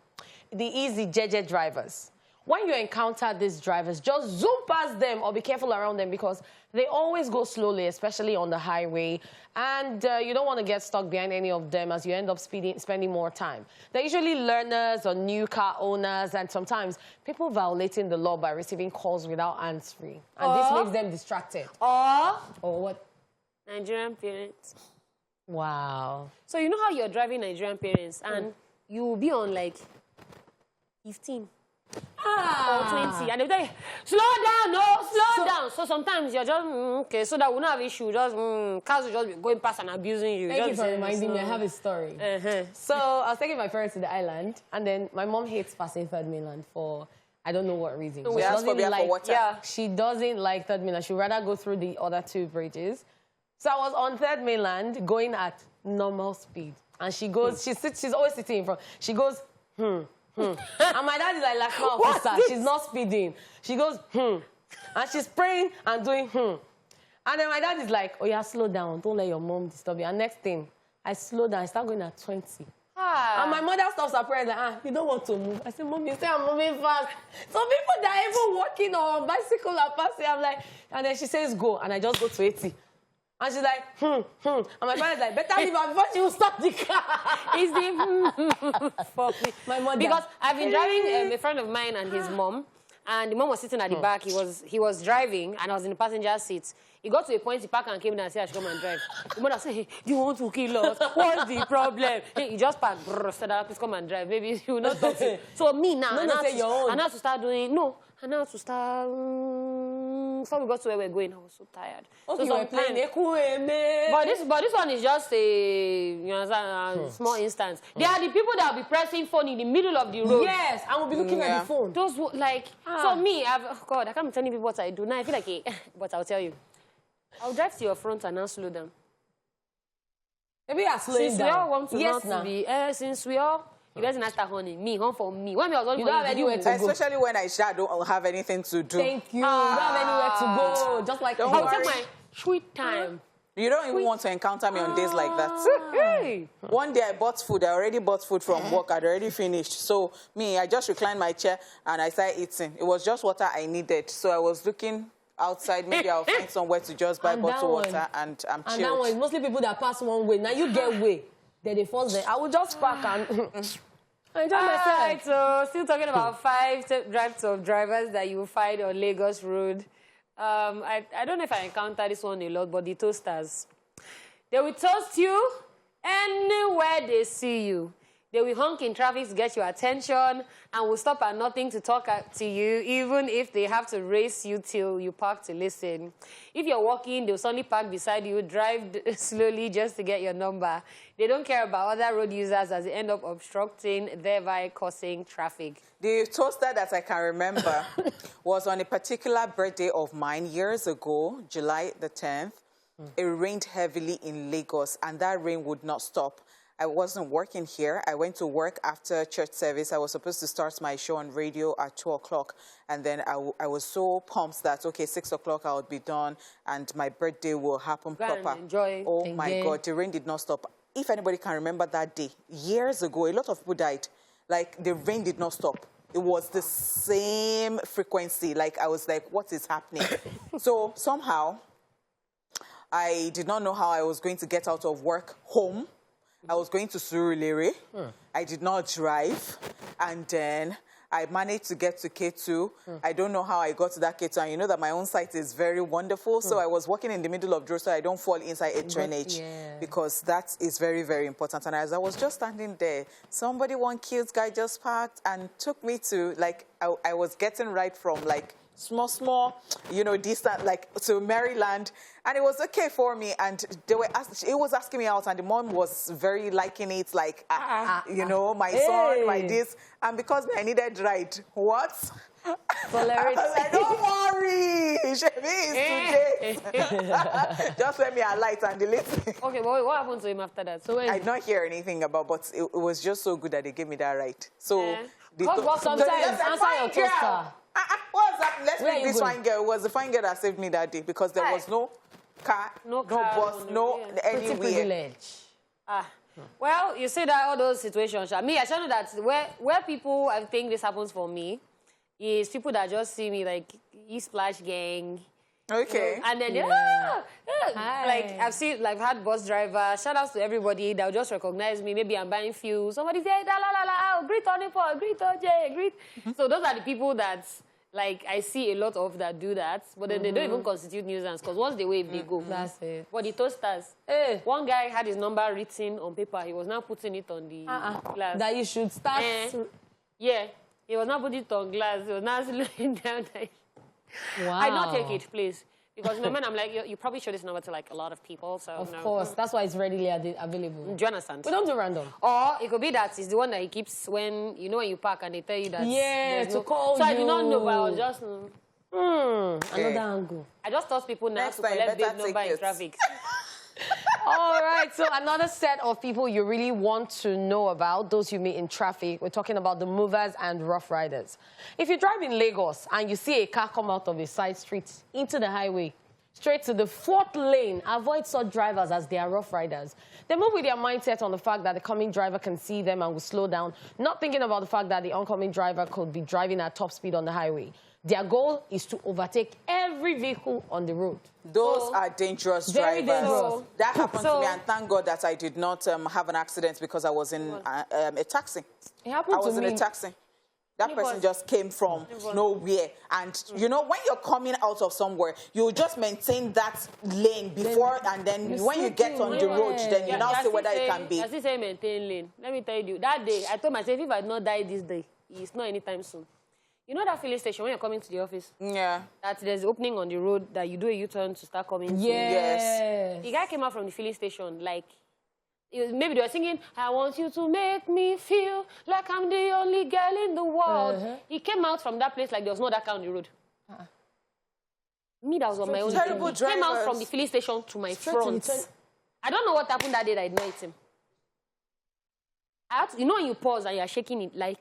The easy JJ drivers. When you encounter these drivers, just zoom past them or be careful around them, because they always go slowly, especially on the highway. And you don't want to get stuck behind any of them, as you end up spending more time. They're usually learners or new car owners, and sometimes people violating the law by receiving calls without hands-free. And this makes them distracted. Or what? Nigerian parents. Wow. So you know how you're driving Nigerian parents, and you will be on like 15. Or 20, and they'll tell you, slow down, no, slow down. So sometimes you're just, okay, so that we'll not have issue, just, cars will just be going past and abusing you. Thank you for reminding me, I have a story. So I was taking my parents to the island, and then my mom hates passing Third Mainland for, I don't know what reason. She doesn't like water. Yeah, she doesn't like Third Mainland. She'd rather go through the other two bridges. So I was on Third Mainland going at normal speed. And she goes, she's always sitting in front. She goes, And my dad is like my officer. She's not speeding. She goes, And she's praying and doing, And then my dad is like, oh, yeah, slow down. Don't let your mom disturb you. And next thing, I slow down. I start going at 20. And my mother stops her prayer like, you don't want to move. I said, Mom, you say I'm moving fast. Some people that are even walking on a bicycle are passing. I'm like, and then she says, go. And I just go to 80. And she's like, And my father is like, better leave her before she will stop the car. It's the fuck me. My mother. Because I've been driving a friend of mine and his mom, and the mom was sitting at the back. He was driving, and I was in the passenger seat. He got to a point, he parked and came down and said, I should come and drive. The mother said, hey, do you want to kill us? What's the problem? He just parked, said, please come and drive. Maybe you will not talk to. So me now, I now to start doing, I now to start, before we got to where we're going, I was so tired. Okay, so you're playing but this one is just a small instance. They are the people that will be pressing phone in the middle of the road. Yes, I will be looking at the phone. Those like, so me, God, I can't be telling people what I do. Now I feel like, but I'll tell you. I'll drive to your front and now slow down. Maybe I'll slow down. Since we all want to not to be, since we all, you guys not start honey, me, home for me. When we are going you don't have anywhere to go. Especially when I don't have anything to do. Thank you. You don't have anywhere to go. Just like I'll take my sweet time. You don't even want to encounter me on days like that. One day I bought food. I already bought food from work. I'd already finished. So me, I just reclined my chair and I started eating. It was just water I needed. So I was looking outside. Maybe I'll find somewhere to just buy bottled water and I'm chilled. And that one is mostly people that pass one way. Now you get way. Then they force them. I will just park and enjoy myself. Alright, so still talking about 5 types of drivers that you will find on Lagos Road. I don't know if I encounter this one a lot, but the toasters. They will toast you anywhere they see you. They will honk in traffic to get your attention and will stop at nothing to talk to you, even if they have to race you till you park to listen. If you're walking, they'll suddenly park beside you, drive slowly just to get your number. They don't care about other road users as they end up obstructing, thereby causing traffic. The toaster that I can remember was on a particular birthday of mine years ago, July the 10th. It rained heavily in Lagos, and that rain would not stop. I wasn't working here. I went to work after church service. I was supposed to start my show on radio at 2 o'clock. And then I was so pumped that, okay, 6 o'clock I would be done and my birthday will happen proper. Enjoy. Oh, my God, the rain did not stop. If anybody can remember that day, years ago, a lot of people died. Like, the rain did not stop. It was the same frequency. Like, I was like, what is happening? So somehow, I did not know how I was going to get out of work home. I was going to Surulere. I did not drive. And then I managed to get to K2. I don't know how I got to that K2. And you know that my own site is very wonderful. So I was walking in the middle of Dross so I don't fall inside a drainage. Because that is very, very important. And as I was just standing there, one cute guy just parked and took me to, like, I was getting right from, like, small, you know, distant, like, to Maryland. And it was okay for me. And they were it was asking me out, and the mom was very liking it, like, you know, my son, my this. And because I needed ride, what? Tolerate. I was like, don't worry, Shemi is today. Just let me alight and delete. Okay, but what happened to him after that? So I did not hear anything about, but it was just so good that they gave me that right. So, sometimes answer your toaster. What's up? Let's make this fine girl. It was the fine girl that saved me that day because there was no car, no bus, no anywhere. Well, you say that all those situations. Me, I know that where people, I think this happens for me, is people that just see me like E-Splash gang. Okay. You know, and then like I've seen, like, had bus drivers. Shout outs to everybody that will just recognize me. Maybe I'm buying fuel. Somebody say, oh, greet Onipo, greet OJ, greet. So those are the people that, like, I see a lot of that do that, but then they don't even constitute nuisance because once they wave, they go. That's it. But the toasters, one guy had his number written on paper. He was now putting it on the glass. That you should start. Yeah, he was now putting it on glass. He was now slowing down. Wow. I not take it, please. Because in my mind, I'm like, you probably show this number to, like, a lot of people. So of course. That's why it's readily available. Do you understand? We don't do random. Or it could be that it's the one that he keeps when, you know, when you park and they tell you that. Yeah, to call so you. I did not know, but I was just... Another angle. I just taught people now to collect big number in traffic. All right, so another set of people you really want to know about, those you meet in traffic. We're talking about the movers and rough riders. If you drive in Lagos and you see a car come out of a side street into the highway, straight to the 4th lane, avoid such drivers as they are rough riders. They move with their mindset on the fact that the coming driver can see them and will slow down, not thinking about the fact that the oncoming driver could be driving at top speed on the highway. Their goal is to overtake every vehicle on the road. Those are dangerous drivers. Dangerous. That happened to me, and thank God that I did not have an accident because I was in a taxi. It happened to me. I was in a taxi. That person just came from nowhere. And, you know, when you're coming out of somewhere, you just maintain that lane before, and then when you get on the road, then you now see whether it can be. I still say maintain lane. Let me tell you, that day, I told myself, if I had not died this day, it's not anytime soon. You know that filling station when you're coming to the office? Yeah. That there's opening on the road that you do a U-turn to start coming. Yes. The guy came out from the filling station, like, maybe they were singing, I want you to make me feel like I'm the only girl in the world. He came out from that place like there was no that car on the road. Me, that was on my own. Terrible He came out from the filling station to my front. I don't know what happened that day that I did not hit him. You know when you pause and you're shaking it, like,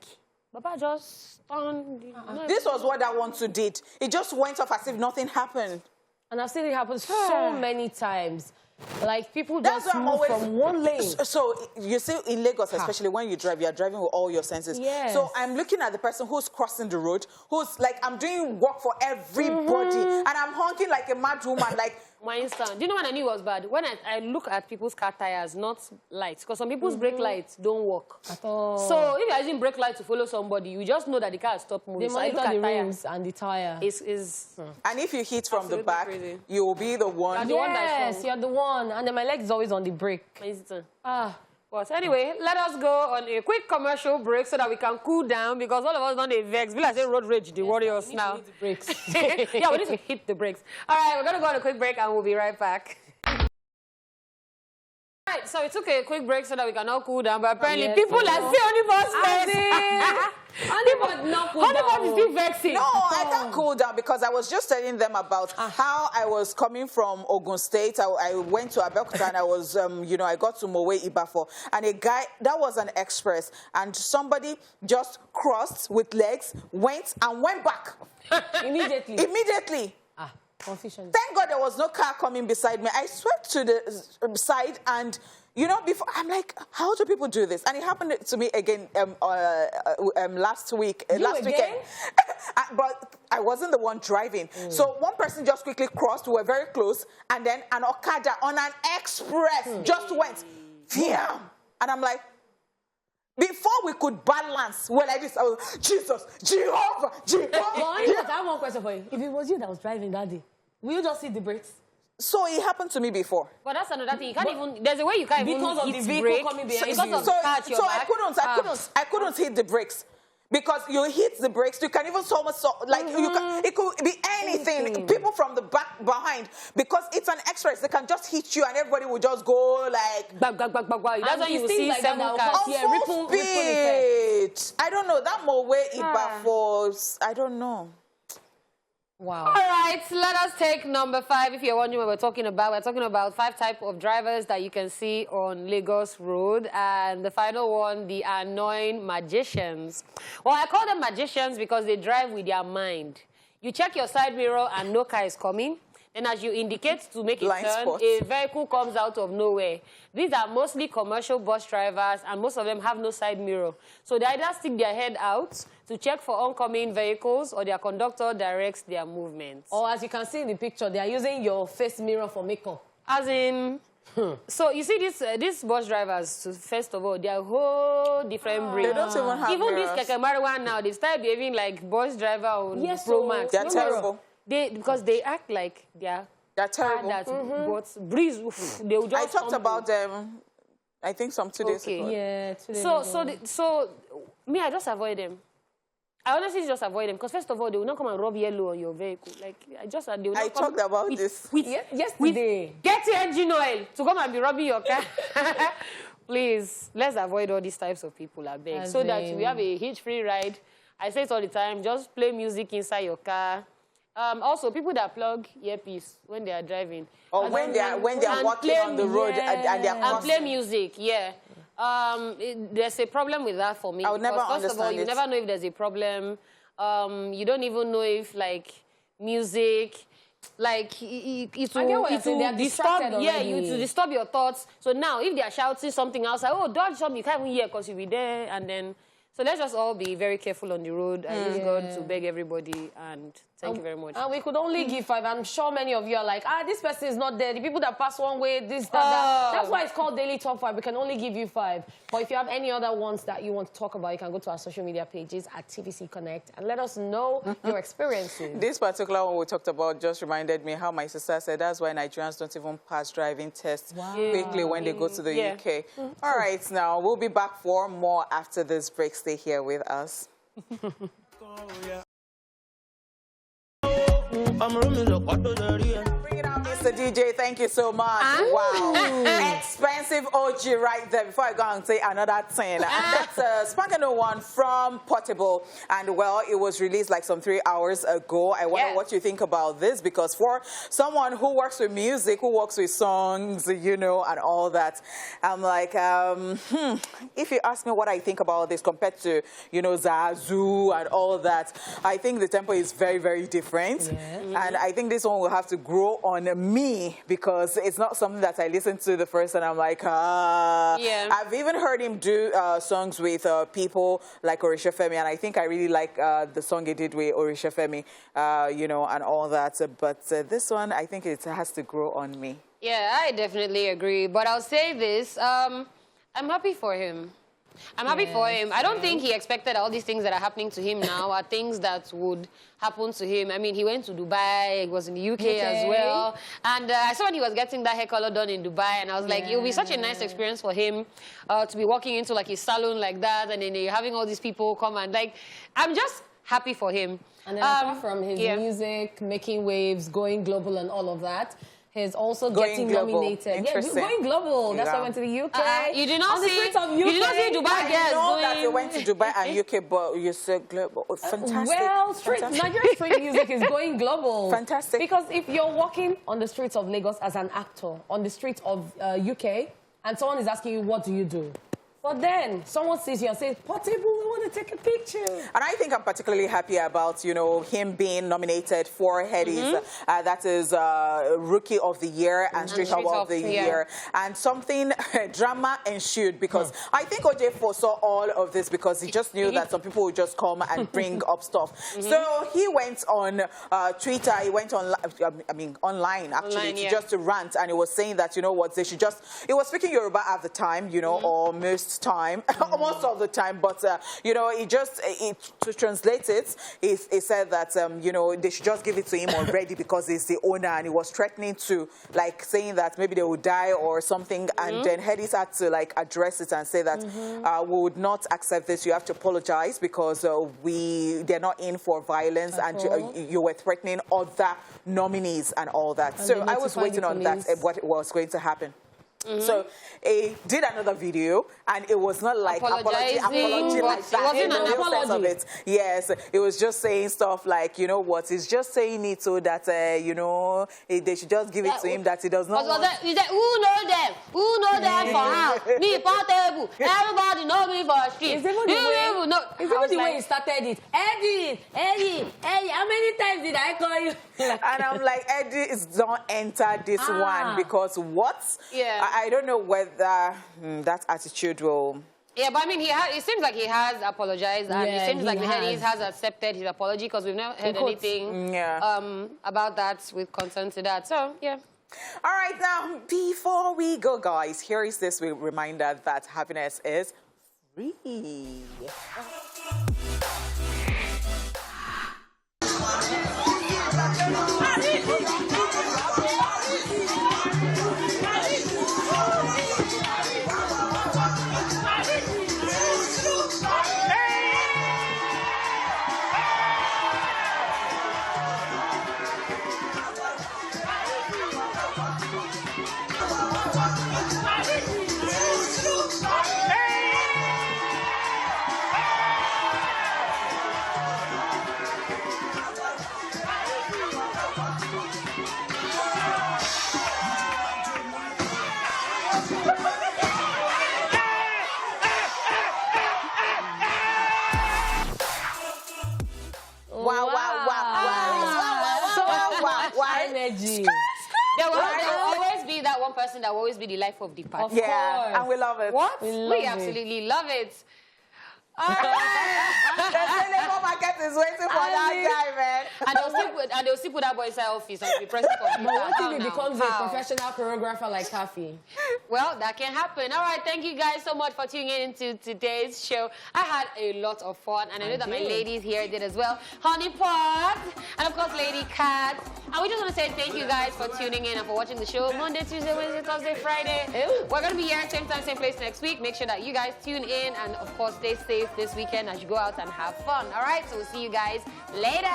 Baba just turned. This was what that one too did. It just went off as if nothing happened. And I've seen it happen so many times. Like, people just move from one lane. So you see, in Lagos, especially when you drive, you're driving with all your senses. Yes. So I'm looking at the person who's crossing the road, who's like, I'm doing work for everybody, and I'm honking like a mad woman, like... My instant. Do you know when I knew it was bad? When I look at people's car tires, not lights, because some people's brake lights don't work. At all. So if you're using brake light to follow somebody, you just know that the car has stopped moving. They so I monitor look at the tire. rims and the tire. And if you hit from the Absolutely back, crazy. you will be the one. Yes, you're the one. And then my leg is always on the brake. My instant. But anyway, let us go on a quick commercial break so that we can cool down, because all of us don't have vex. We like say road rage, the warriors we now. need to hit the brakes. Yeah, we need to hit the brakes. All right, we're going to go on a quick break and we'll be right back. All right, so we took a quick break so that we can all cool down, but apparently people are still on the bus space. Honeypot is still vexing. No, I can't cool down because I was just telling them about how I was coming from Ogun State. I went to Abeokuta and I was, you know, I got to Mowe Ibafo. And a guy, that was an express. And somebody just crossed with legs, went back. Immediately. Immediately. Confusion. Thank God there was no car coming beside me. I swept to the side and, you know, before I'm like, how do people do this? And it happened to me again last weekend. But I wasn't the one driving. So one person just quickly crossed. We were very close. And then an Okada on an express just went. Fiam. And I'm like, before we could balance, well, like this, I was, Jesus, Jehovah. I have one question for you. If it was you that was driving that day, will you just hit the brakes? So it happened to me before. But that's another thing. You can't even. There's a way you can't even because of hit the vehicle brake. coming behind Because you. of the car at your back. I couldn't hit the brakes. Because you hit the brakes, you can even you can, it could be anything. People from the back behind, because it's an express, they can just hit you and everybody will just go like That's why you will see like 7 that cars. on full speed. I don't know, that Mowe Ibafo, I don't know. Wow. All right, let us take number 5. If you're wondering what we're talking about 5 types of drivers that you can see on Lagos Road. And the final one, the annoying magicians. Well, I call them magicians because they drive with their mind. You check your side mirror and no car is coming. And as you indicate to make a turn, a vehicle comes out of nowhere. These are mostly commercial bus drivers, and most of them have no side mirror. So they either stick their head out to check for oncoming vehicles, or their conductor directs their movements. Or as you can see in the picture, they are using your face mirror for makeup. As in... So you see these bus drivers, first of all, they are a whole different breed. They don't even have Even mirrors. this Keke Marwa now, they start behaving like bus driver on Pro Max. They're terrible. Because they act like they're terrible. But breeze, they will just I talked about them, I think some 2 days ago. Yeah, 2 days So me, I just avoid them. I honestly just avoid them because first of all, they will not come and rub yellow on your vehicle. Like they will not talked about this yesterday. Get your engine oil to come and be rubbing your car. Please, let's avoid all these types of people, I beg, so that we have a hitch-free ride. I say it all the time. Just play music inside your car. Also, people that plug earpiece when they are driving. Or when they are walking on the road and they are and play music, there's a problem with that for me. I would never understand first of all, you never know if there's a problem. You don't even know if, like, music, like, it will disturb your thoughts. So now, if they are shouting something else, like, oh, dodge something, you can't even hear because you'll be there, and then... So let's just all be very careful on the road. I use God to beg everybody, and thank you very much. And we could only give 5. I'm sure many of you are like, this person is not there. The people that pass one way, this, that. That's why it's called Daily Top 5. We can only give you 5. But if you have any other ones that you want to talk about, you can go to our social media pages at TVC Connect and let us know your experiences. This particular one we talked about just reminded me how my sister said that's why Nigerians don't even pass driving tests quickly when they go to the UK. All right, now we'll be back for more after this break. Stay here with us. Bring it out, Mr. DJ. Thank you so much. Wow. Expensive OG right there. Before I go and say another 10. And that's a spanking new one from Portable. And, well, it was released like some 3 hours ago. I wonder what you think about this, because for someone who works with music, who works with songs, you know, and all that, I'm like, if you ask me what I think about this compared to, you know, Zazu and all that, I think the tempo is very, very different. And I think this one will have to grow on me, because it's not something that I listen to the first and I'm like, Yeah. I've even heard him do songs with people like Orisha Femi, and I think I really like the song he did with Orisha Femi, you know, and all that. But this one, I think it has to grow on me. Yeah, I definitely agree. But I'll say this, I'm happy for him. I'm happy for him. I don't think he expected all these things that are happening to him now are things that would happen to him. I mean, he went to Dubai, he was in the UK as well. And I saw when he was getting that hair color done in Dubai, and I was like, it would be such a nice experience for him to be walking into like his salon like that, and then you're having all these people come and like, I'm just happy for him. And then apart from his music, making waves, going global and all of that, he's also getting nominated. Yeah, going global. That's why I went to the UK. You did not see Dubai girls. I know that they went to Dubai and UK, but you said global. Fantastic. Well, Nigerian street music is going global. Fantastic. Because if you're walking on the streets of Lagos as an actor, on the streets of UK, and someone is asking you, what do you do? But then someone sees you and says, Portable, we want to take a picture. And I think I'm particularly happy about, you know, him being nominated for Headies. That is Rookie of the Year and Street of the Year. And something drama ensued, because I think OJ foresaw all of this, because he just knew that some people would just come and bring up stuff. So he went on Twitter, he went on, online actually, just to rant, and he was saying that, you know what, they should just, he was speaking Yoruba at the time, you know, or most most of the time, but you know, to translate it, he said that you know, they should just give it to him already because he's the owner, and he was threatening to, like, saying that maybe they would die or something, and then Headies had to like address it and say that we would not accept this. You have to apologize, because they're not in for violence, and you were threatening other nominees and all that. And so I was waiting on that, what was going to happen. So he did another video, and it was not like apology like that. It wasn't an apology. Sense of it. Yes, it was just saying stuff like, you know what, he's just saying it so that, you know, they should just give it to him, that he does not want... He said, who know them? Who know them for how? Me, Portable. Everybody know me for a street. It's even the way he started it. Eddie, how many times did I call you? And I'm like, Eddie, don't enter this one, because what? Yeah. I don't know whether that attitude will... Yeah, but I mean, it seems like he has apologized, and it seems like the Headies has accepted his apology, because we've never heard anything about that with concern to that. So, yeah. All right, now, before we go, guys, here is this reminder that happiness is free. Energy. There will always be that one person that will always be the life of the party. Yeah, and we love it. What? We absolutely love it. The labor market is waiting for that guy, man. And they'll still put that boy inside office and be pressing for But what if he becomes a professional choreographer like Kafi? Well, that can happen. All right, thank you guys so much for tuning in to today's show. I had a lot of fun, and I know that my ladies here did as well. Honey Pot, and of course, Lady Cat. And we just want to say thank you guys for tuning in and for watching the show Monday, Tuesday, Wednesday, Thursday, Friday. We're going to be here same time, same place next week. Make sure that you guys tune in, and of course, stay safe this weekend as you go out and have fun. All right, so we'll see you guys later.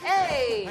Hey!